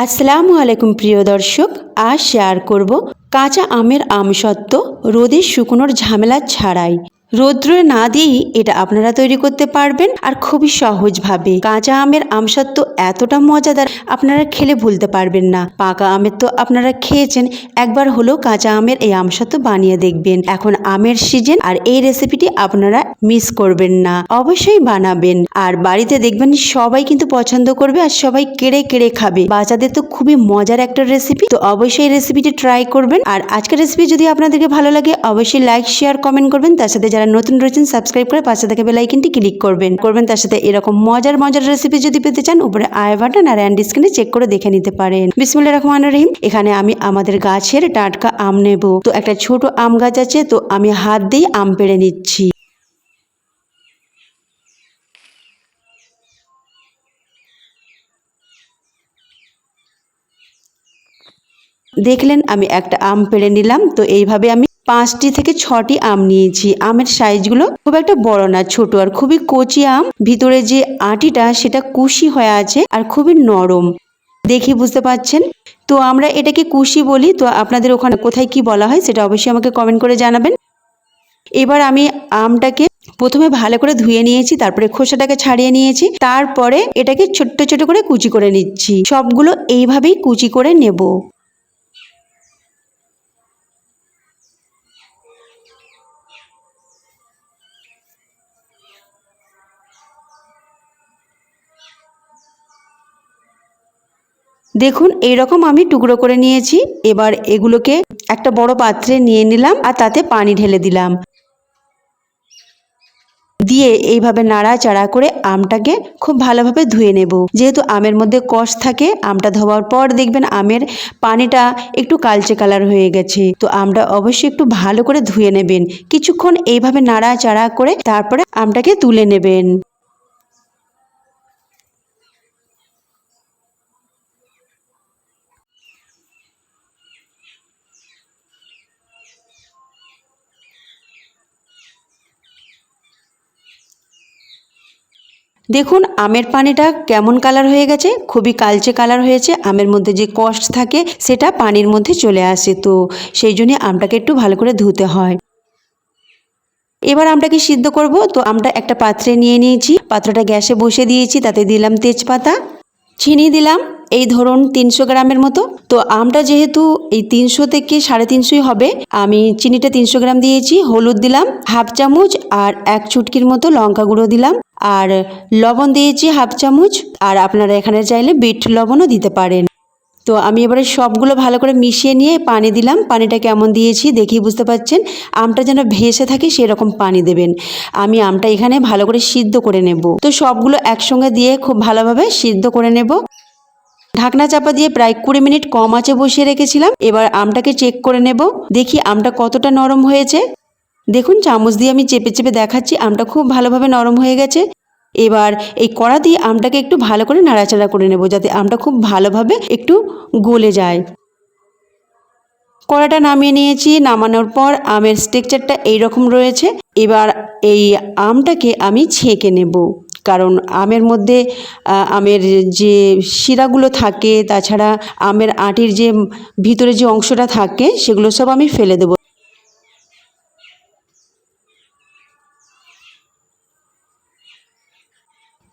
আসসালামু আলাইকুম প্রিয় দর্শক, আজ শেয়ার করব কাঁচা আমের আমসত্ত্ব রোদে শুকনোর ঝামেলা ছাড়াই। রৌদ্রে না দিয়েই এটা আপনারা তৈরি করতে পারবেন আর খুবই সহজভাবে। কাঁচা আমের আমসত্ত্ব এতটা মজাদার, আপনারা খেলে ভুলতে পারবেন না। পাকা আমের তো আপনারা খেয়েছেন, একবার হলেও কাঁচা আমের এই আমসত্ত্ব বানিয়ে দেখবেন। এখন আমের সিজন আর এই রেসিপিটি আপনারা মিস করবেন না, অবশ্যই বানাবেন। আর বাড়িতে দেখবেন সবাই কিন্তু পছন্দ করবে আর সবাই কেড়ে কেড়ে খাবে। বাচ্চাদের তো খুবই মজার একটা রেসিপি, তো অবশ্যই রেসিপিটি ট্রাই করবেন। আর আজকের রেসিপি যদি আপনাদেরকে ভালো লাগে অবশ্যই লাইক শেয়ার কমেন্ট করবেন। তার সাথে যারা নতুন রয়েছেন সাবস্ক্রাইব করে পাশে থাকা বেল আইকনটি ক্লিক করবেন। তার সাথে এরকম মজার রেসিপি যদি পেতে চান উপরে আই বাটন আর এন্ড স্ক্রিনে চেক করে দেখে নিতে পারেন। বিসমিল্লাহির রহমানির রহিম। এখানে আমি আমাদের গাছের টাটকা আম নেব। তো একটা ছোট আম গাছ আছে, তো আমি হাত দিয়ে আম পেড়ে নিচ্ছি। দেখলেন আমি একটা আম পেড়ে নিলাম। তো এইভাবে আমি 5টি থেকে 6টি আম নিয়েছি। আমের সাইজগুলো খুব একটা বড় না, ছোট আর খুবই কচি আম। ভিতরে যে আটিটা সেটা কুশি হয়ে আছে আর খুবই নরম, দেখি বুঝতে পাচ্ছেন। তো আমরা এটাকে কুশি বলি, তো আপনাদের ওখানে কোথায় কি বলা হয় সেটা অবশ্যই আমাকে কমেন্ট করে জানাবেন। এবার আমি আমটাকে প্রথমে ভালো করে ধুয়ে নিয়েছি, তারপরে খোসাটাকে ছাড়িয়ে নিয়েছি, তারপরে এটাকে ছোট্ট ছোট করে কুচি করে নিচ্ছি। সবগুলো এইভাবেই কুচি করে নেব। দেখুন এইরকম আমি টুকরো করে নিয়েছি। এবার এগুলোকে একটা বড় পাত্রে নিয়ে নিলাম আর তাতে পানি ঢেলে দিলাম, দিয়ে এইভাবে নাড়াচাড়া করে আমটাকে খুব ভালোভাবে ধুয়ে নেব। যেহেতু আমের মধ্যে কষ থাকে, আমটা ধোয়ার পর দেখবেন আমের পানিটা একটু কালচে কালার হয়ে গেছে। তো আমটা অবশ্যই একটু ভালো করে ধুয়ে নেবেন। কিছুক্ষণ এইভাবে নাড়াচাড়া করে তারপরে আমটাকে তুলে নেবেন। দেখুন আমের পানিটা কেমন কালার হয়ে গেছে, খুবই কালচে কালার হয়েছে। আমের মধ্যে যে কষ থাকে সেটা পানির মধ্যে চলে আসে, তো সেই জন্য আমটাকে একটু ভালো করে ধুতে হয়। এবার আমটাকে সিদ্ধ করব। তো আমটা একটা পাত্রে নিয়ে নিয়েছি, পাত্রটা গ্যাসে বসিয়ে দিয়েছি, তাতে দিলাম তেজপাতা, চিনি দিলাম এই ধরুন 300 গ্রামের মতো। তো আমটা যেহেতু এই 300 থেকে 350 হবে, আমি চিনিটা 300 গ্রাম দিয়েছি। হলুদ দিলাম হাফ চামচ আর 1 চুটকির মতো লঙ্কা গুঁড়ো দিলাম, আর লবণ দিয়েছি হাফ চামচ। আর আপনারা এখানে চাইলে বিট লবণও দিতে পারেন। তো আমি এবারে সবগুলো ভালো করে মিশিয়ে নিয়ে পানি দিলাম। পানিটা কেমন দিয়েছি দেখি বুঝতে পাচ্ছেন, আমটা যেন ভেসে থাকে সেরকম পানি দেবেন। আমি আমটা এখানে ভালো করে সিদ্ধ করে নেব। তো সবগুলো একসঙ্গে দিয়ে খুব ভালোভাবে সিদ্ধ করে নেব। ঢাকনা চাপা দিয়ে প্রায় 20 মিনিট কম আঁচে বসিয়ে রেখেছিলাম। এবার আমটাকে চেক করে নেব, দেখি আমটা কতটা নরম হয়েছে। দেখুন চামচ দিয়ে আমি চেপে চেপে দেখাচ্ছি, আমটা খুব ভালোভাবে নরম হয়ে গেছে। এবার এই কড়া দিয়ে আমটাকে একটু ভালো করে নাড়াচাড়া করে নেব, যাতে আমটা খুব ভালোভাবে একটু গলে যায়। কড়াটা নামিয়ে নিয়েছি। নামানোর পর আমের স্ট্রাকচারটা এইরকম রয়েছে। এবার এই আমটাকে আমি ছেঁকে নেব, কারণ আমের মধ্যে আমের যে শিরাগুলো থাকে, তাছাড়া আমের আটির যে ভিতরে যে অংশটা থাকে সেগুলো সব আমি ফেলে দেব।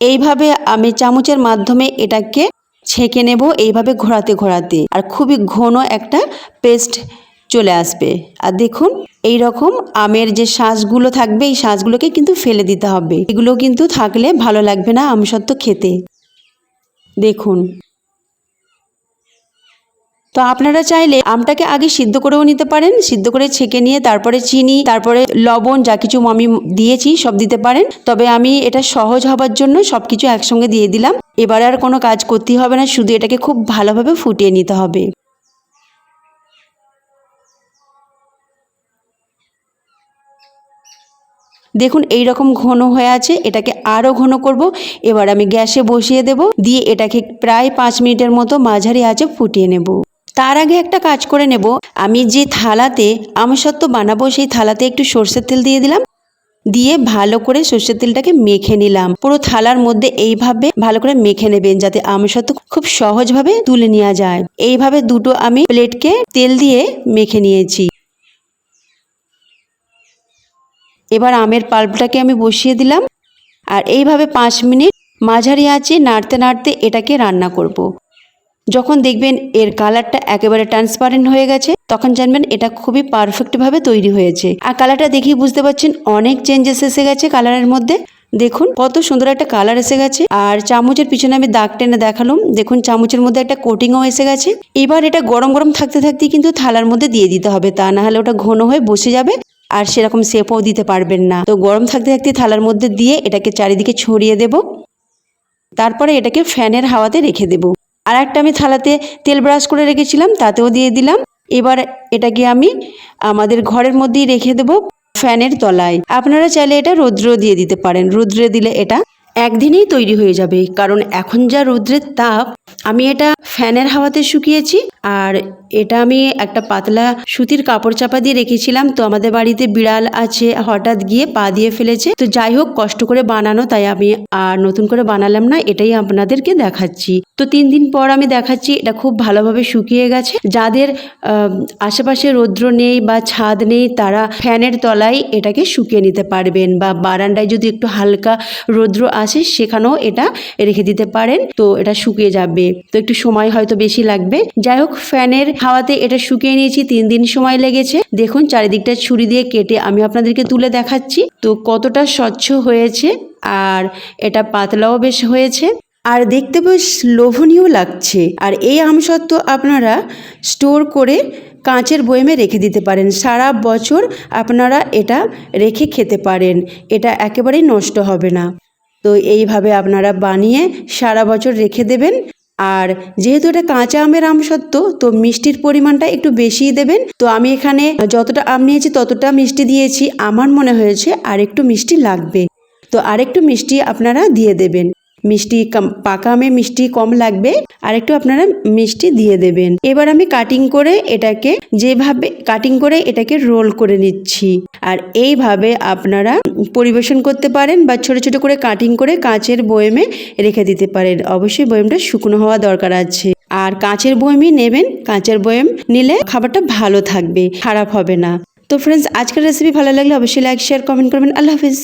এইভাবে আমি চামচের মাধ্যমে এটাকে ছেঁকে নেব, এইভাবে ঘোরাতে ঘোরাতে, আর খুবই ঘন একটা পেস্ট চলে আসবে। আর দেখুন এই রকম আমের যে শাঁসগুলো থাকবে এই শাঁসগুলোকে কিন্তু ফেলে দিতে হবে, এগুলো কিন্তু থাকলে ভালো লাগবে না আমসত্ত্ব খেতে। দেখুন, তো আপনারা চাইলে আমটাকে আগে সিদ্ধ করেও নিতে পারেন, সিদ্ধ করে ছেঁকে নিয়ে তারপরে চিনি, তারপরে লবণ যা কিছু আমি দিয়েছি সব দিতে পারেন। তবে আমি এটা সহজ হবার জন্য সব কিছু একসঙ্গে দিয়ে দিলাম। এবার আর কোনো কাজ করতেই হবে না, শুধু এটাকে খুব ভালোভাবে ফুটিয়ে নিতে হবে। দেখুন এই রকম ঘন হয়ে আছে, এটাকে আরও ঘন করব। এবার আমি গ্যাসে বসিয়ে দেব, দিয়ে এটাকে প্রায় 5 মিনিটের মতো মাঝারি আঁচে ফুটিয়ে নেব। তার আগে একটা কাজ করে নেব, আমি যে থালাতে আমসত্ত্ব বানাবো সেই থালাতে একটু সরষের তেল দিয়ে দিলাম। দিয়ে ভালো করে সর্ষের তেলটাকে মেখে নিলাম। পুরো থালার মধ্যে এইভাবে ভালো করে মেখে নেবেন যাতে আমসত্ত্ব খুব সহজভাবে তুলে নেওয়া যায়। এইভাবে দুটো আমি প্লেটকে তেল দিয়ে মেখে নিয়েছি। এবার আমের পাল্পটাকে আমি বসিয়ে দিলাম আর এইভাবে 5 মিনিট মাঝারি আঁচে নাড়তে নাড়তে এটাকে রান্না করব। যখন দেখবেন এর কালারটা একেবারে ট্রান্সপারেন্ট হয়ে গেছে তখন জানবেন এটা খুবই পারফেক্টভাবে তৈরি হয়েছে। আর কালারটা দেখেই বুঝতে পারছেন অনেক চেঞ্জেস এসে গেছে কালারের মধ্যে। দেখুন কত সুন্দর একটা কালার এসে গেছে। আর চামচের পিছনে আমি দাগ টেনে দেখালাম, দেখুন চামচের মধ্যে একটা কোটিংও এসে গেছে। এবার এটা গরম গরম থাকতে থাকতেই কিন্তু থালার মধ্যে দিয়ে দিতে হবে, তা না হলে ওটা ঘন হয়ে বসে যাবে আর সেরকম শেপও দিতে পারবেন না। তো গরম থাকতে থাকতে থালার মধ্যে দিয়ে এটাকে চারিদিকে ছড়িয়ে দেব। তারপরে এটাকে ফ্যানের হাওয়াতে রেখে দেব। আর একটা আমি থালাতে তেল ব্রাশ করে রেখেছিলাম তাতেও দিয়ে দিলাম। এবার এটাকে আমি আমাদের ঘরের মধ্যেই রেখে দেব ফ্যানের তলায়। আপনারা চাইলে এটা রৌদ্র দিয়ে দিতে পারেন, রৌদ্রে দিলে এটা একদিনেই তৈরি হয়ে যাবে, কারণ এখন যা রৌদ্রের তাপ। আমি এটা ফ্যানের হাওয়াতে শুকিয়েছি আর এটা আমি একটা পাতলা সুতির কাপড় চাপা দিয়ে রেখেছিলাম। তো আমাদের বাড়িতে বিড়াল আছে, হঠাৎ গিয়ে পা দিয়ে ফেলেছে। তো যাই হোক, কষ্ট করে বানানো, তাই আমি আর নতুন করে বানালাম না, এটাই আপনাদেরকে দেখাচ্ছি। তো 3 দিন পর আমি দেখাচ্ছি এটা খুব ভালোভাবে শুকিয়ে গেছে। যাদের আশেপাশে রৌদ্র নেই বা ছাদ নেই তারা ফ্যানের তলায় এটাকে শুকিয়ে নিতে পারবেন, বা বারান্দায় যদি একটু হালকা রৌদ্র আসে সেখানেও এটা রেখে দিতে পারেন। তো এটা শুকিয়ে যাবে, তো একটু সময় হয়তো বেশি লাগবে। যাই হোক, ফ্যানের হাওয়াতে এটা শুকিয়ে নিয়েছি, 3 দিন সময় লেগেছে। দেখুন চারিদিকটা ছুরি দিয়ে কেটে আমি আপনাদেরকে তুলে দেখাচ্ছি তো কতটা স্বচ্ছ হয়েছে, আর এটা পাতলাও বেশ হয়েছে আর দেখতে বেশ লোভনীয় লাগছে। আর এই আমসত্ত্ব আপনারা স্টোর করে কাঁচের বয়মে রেখে দিতে পারেন, সারা বছর আপনারা এটা রেখে খেতে পারেন, এটা একেবারেই নষ্ট হবে না। তো এইভাবে আপনারা বানিয়ে সারা বছর রেখে দেবেন। আর যেহেতু এটা কাঁচা আমের আমসত্ত্ব, তো মিষ্টির পরিমাণটা একটু বেশিই দেবেন। তো আমি এখানে যতটা আম নিয়েছি ততটা মিষ্টি দিয়েছি, আমার মনে হয়েছে আর একটু মিষ্টি লাগবে, তো আরেকটু মিষ্টি আপনারা দিয়ে দেবেন। মিষ্টি পাকা আমে মিষ্টি কম লাগবে, আর একটু আপনারা মিষ্টি দিয়ে দেবেন। এবার আমি কাটিং করে এটাকে যেভাবে কাটিং করে এটাকে রোল করে নিচ্ছি। আর এইভাবে আপনারা পরিবেশন করতে পারেন বা ছোট ছোট করে কাটিং করে কাঁচের বয়মে রেখে দিতে পারেন। অবশ্যই বয়মটা শুকনো হওয়া দরকার আছে, আর কাঁচের বয়মই নেবেন, কাঁচের বয়ম নিলে খাবারটা ভালো থাকবে, খারাপ হবে না। তো ফ্রেন্ডস, আজকের রেসিপি ভালো লাগলে অবশ্যই লাইক শেয়ার কমেন্ট করবেন। আল্লাহ হাফিজ।